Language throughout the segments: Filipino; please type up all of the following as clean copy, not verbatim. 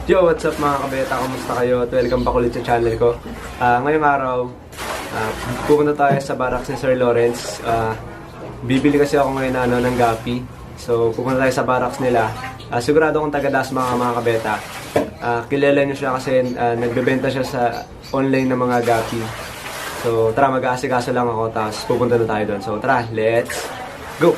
Yo, what's up mga kabeta? Kamusta kayo? At welcome back ulit sa channel ko. Ngayong araw, pupunta tayo sa barracks ni Sir Lawrence. Bibili kasi ako ngayon ng gapi. So, pupunta tayo sa barracks nila. Sigurado kong taga-das mga kabeta. Kilala niyo siya kasi nagbebenta siya sa online ng mga gapi. So, tara, mag-aasikaso lang ako, tapos pupunta na tayo doon. So, tara, let's go!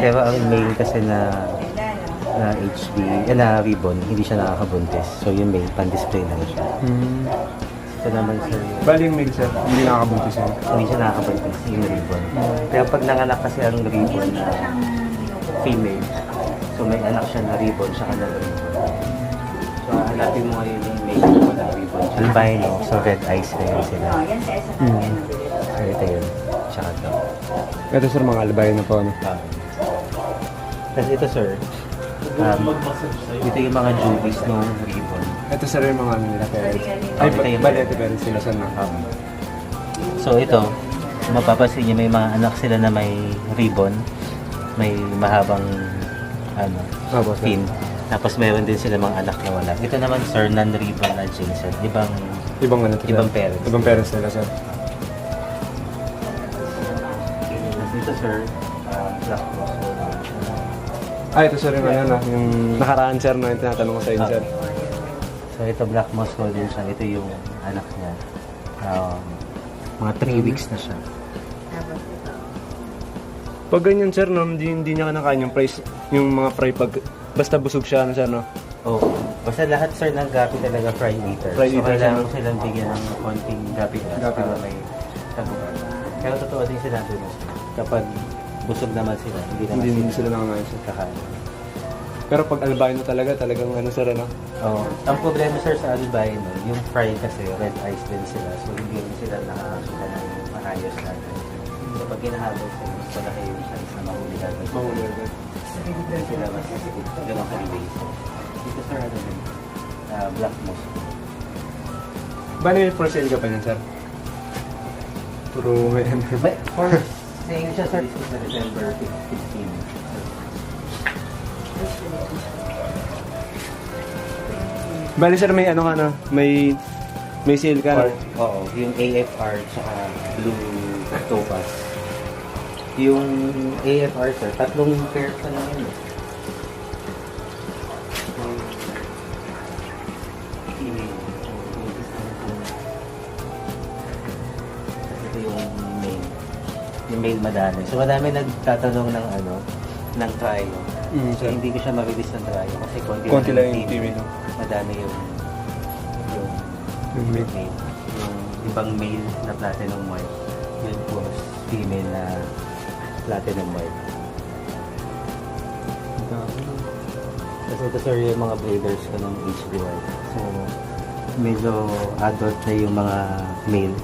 Pero ang main kasi na na ribbon, hindi siya nakakabuntis. So yung main, pan-display lang siya. Ito naman sir, Bali yung mail, sir. Hindi nakakabuntis yun. hindi siya nakakabuntis, yung ribbon. Kaya pag nanganak kasi ang ribbon na female, so may anak siya na ribbon, siya na ribbon. So hanapin mo ngayon yung main na wala ribbon. Albino, so red eyes na yun sila. So ito yun, tsaka ito. Ito, sir, mga albay na po. Tapos ito sir, ito yung mga juvies ng ribbon. Ito, sir, yung mga nila parents. Ay, bali, ito parents sila, sir. So ito, mapapansin niyo may mga anak sila na may ribbon, may mahabang fin. Tapos meron din sila mga anak na wala. Ito naman sir, non-ribbon na ginseng. Ibang parents. Ibang parents nila, sir. Tapos ito sir, black rose. Ito, sir, yung yung nakaraan, sir, na yung tinatanong ko sa inyo, sir. So ito black moss golden siya. Ito yung anak niya. Mga 3 weeks na siya. Pag ganyan, sir, no, hindi niya kinakain yung price, yung mga fry pag basta busog siya, sir, no? Oo. Basta lahat sir ng gapi talaga fry eater. Fry So eater kailangan siya. silang bigyan ng konting gapi gas Gapi para gas. may tabunan. Pero totoo din sinabi mo, kapag busog naman sila, Hindi sila nakakain, sir. kakain. Pero pag albino talagang sir, ano? Oo. Ang problema sir sa albino, yung fry kasi red eyes din sila. So hindi rin sila nakakasuka ng maayos natin. So pag ginahabol sila, mas malaki yung chance na mahuli agad. Mahuli agad. Hindi sila mas ganun ka-relay. Dito sir, black moss. Bali, for sale ka pa niyan, sir? Puro may For saying siya sir, this is December 15. Bali, sir, may may sale ka, no? Oo, yung AFR tsaka blue topaz. Yung AFR sir, tatlong pair pa lang yun. Ito yung main. Yung main madami. So madami nagtatanong ng trio. So Sir. hindi ko siya ma-release ng trio kasi Konti lang yung TV, no? Madami yung Yung mail. male. Yung ibang male na platinum white. Yun po, female na platinum white. Kasi ito sir yung mga breeders ko ng HD white. So, medyo adult na yung mga male.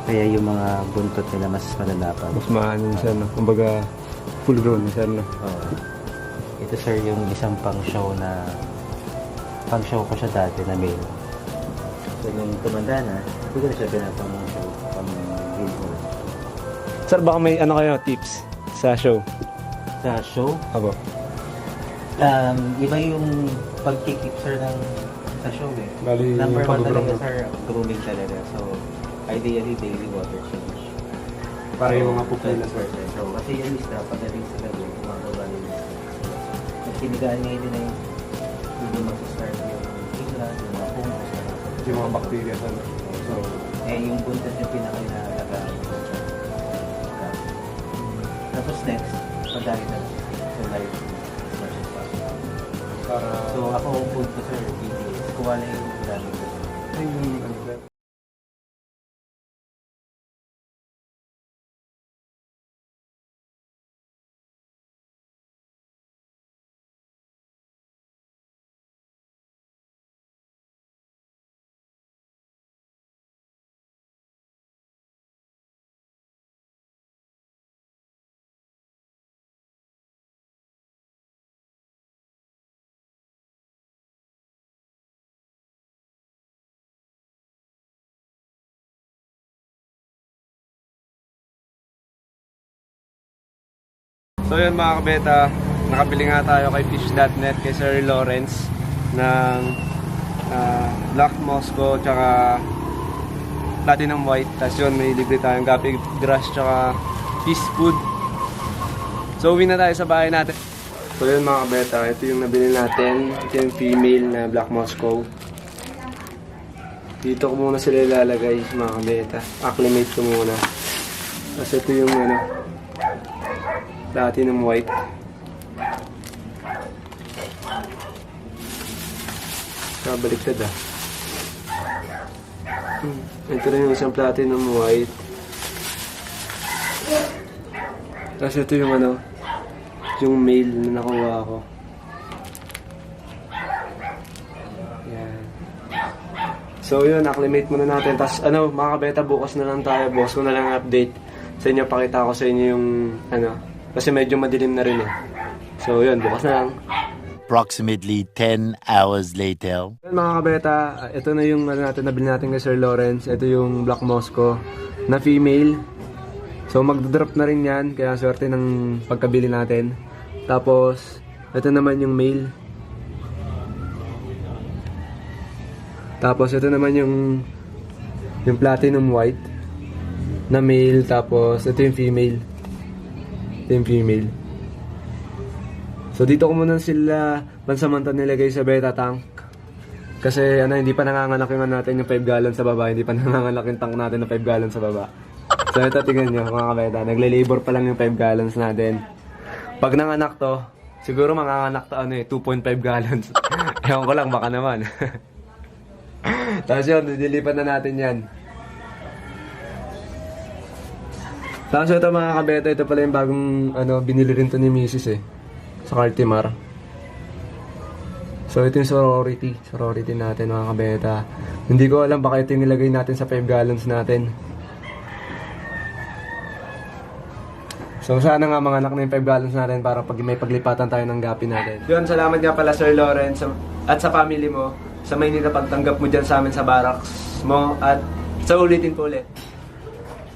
Kaya yung mga buntot nila mas malalapan. Mas maano yun, sir, no? Kumbaga, full grown, sir, no? Oo. Ito sir yung isang pang-show ko siya dati na male. So yung tumanda na, hindi ko na siya pinapang-show pang-billboard. Sir, baka may kayo, tips sa show? Sa show, Abo. iba yung pag-keep sir sa show eh. Bali, Number one pag-groom, talaga no? sir, grooming talaga. So, ideally daily water change. Para yung mga pupo nila, sir. So, kasi yung isda, pagdating sa gabi, gumagawa nila. At sinigaan ngayon din na yung mag-start yung tingla, yung mga fungus. Yung mga bacteria, sir. So, Yung buntot yung pinaka-inalagaan. Tapos next, pagkain na. So, live as much as possible. para... So, ako food ko sir, kuha na yung gamit ko. Yung, So yun mga kabeta, nakabili nga tayo kay Fish.net, kay Sir Lawrence ng Black Moscow tsaka Platinum White. Tapos yun, may libre tayong Gapi Grass tsaka fish food. So uwi na tayo sa bahay natin. So yun mga kabeta, ito yung nabili natin. Ito yung female na Black Moscow. Dito ko muna sila ilalagay mga kabeta. Acclimate ko muna. Tapos ito yung Platinum White. Baliktad Ito rin yung isang Platinum White. Tapos ito yung yung male na nakuha ko. Yan. So yun, acclimate muna natin. Tapos mga kabeta, bukas na lang tayo. Boss ko na lang update sa inyo. Pakita ko sa inyo yung kasi medyo madilim na rin So yun, bukas na lang. Approximately 10 hours later. Mga kabeta, ito na yung nabili natin kay Sir Lawrence. Ito yung Black Moscow na female. So magdodrop na rin yan, kaya swerte ng pagkabili natin. Tapos, ito naman yung male. Tapos ito naman yung Platinum White na male. Tapos ito yung female. Ito yung female. So dito ko muna sila pansamantala nilagay sa beta tank. Kasi hindi pa nanganganak yung natin yung 5 gallon sa baba. Hindi pa nanganganak yung tank natin na 5 gallon sa baba. So ito, tingnan nyo mga kabeta. Nagle-labor pa lang yung 5 gallons natin. Pag nanganak to, siguro manganganak to 2.5 gallons. Ewan ko lang, baka naman. Tapos yun, didilipan na natin yan. Tapos ito mga kabeta, ito pala yung bagong binili rin to ni Mrs. Sa Cartimar. So ito yung sorority natin mga kabeta. Hindi ko alam baka ito yung nilagay natin sa 5 gallons natin. So sana nga mga anak na yung 5 gallons natin para pag may paglipatan tayo ng gapi natin. Yun, salamat nga pala Sir Lawrence at sa family mo sa may pagtanggap mo dyan sa amin sa barracks mo at sa ulitin po ulit.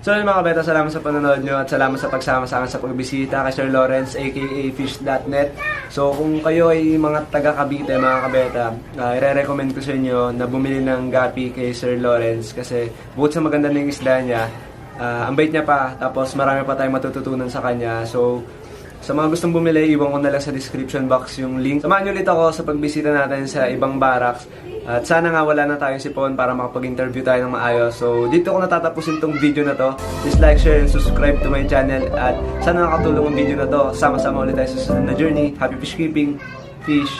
So yun mga kabeta, salamat sa panonood nyo at salamat sa pagsama sa akin sa pagbisita kay Sir Lawrence aka Fish.net. So kung kayo ay mga taga Cavite mga kabeta, i-recommend ko sa inyo na bumili ng gapi kay Sir Lawrence kasi bukod sa maganda ng isda niya, ang bait niya pa, tapos marami pa tayong matututunan sa kanya. So sa mga gustong bumili, iwan ko na lang sa description box yung link. Samahan nyo ulit ako sa pagbisita natin sa ibang barracks. At sana nga wala na tayong sipon para makapag-interview tayo ng maayos. So dito ko natatapusin tong video na to. Please like, share, and subscribe to my channel. At sana nakatulong ang video na to. Sama-sama ulit tayo sa susunod na journey. Happy fish keeping. Fish.